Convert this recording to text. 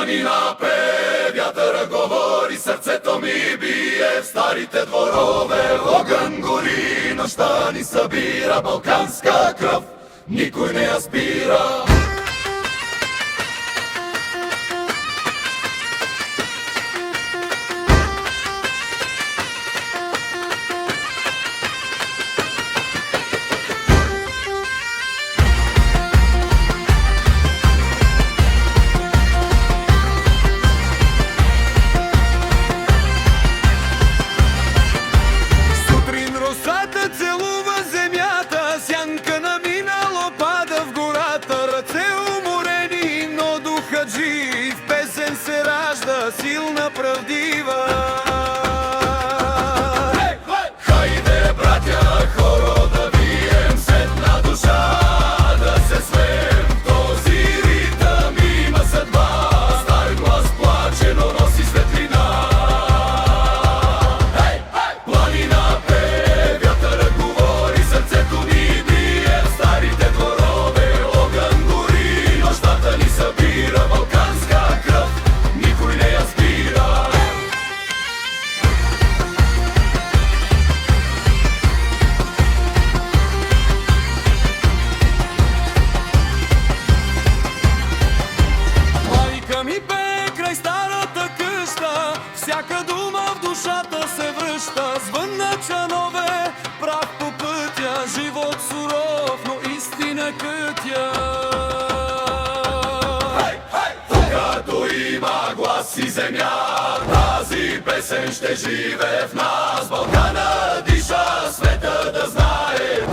Планина пее, вятъра говори, сърцето ми бие в старите дворове. Огън гори, нощта ни събира, балканска кръв никой не я спира. В песен се ражда силна, правдива. Хайде, братя, хоро да бием с една душа, да се свем в този ритъм. Има съдба, стар глас плаче, но носи светлина. Планина пее, вятъра говори, сърцето ни бие в старите дворове. Огън гори, нощата ни събира, балканска кръв никой не я спира. Майка ми пее край старата къща, всяка дума в душата се връща. Звън на чанове, прах по пътя, живот суров, но истина кътя. Когато има глас и земя, тази песен ще живее в нас. Балкана диша, света да знае.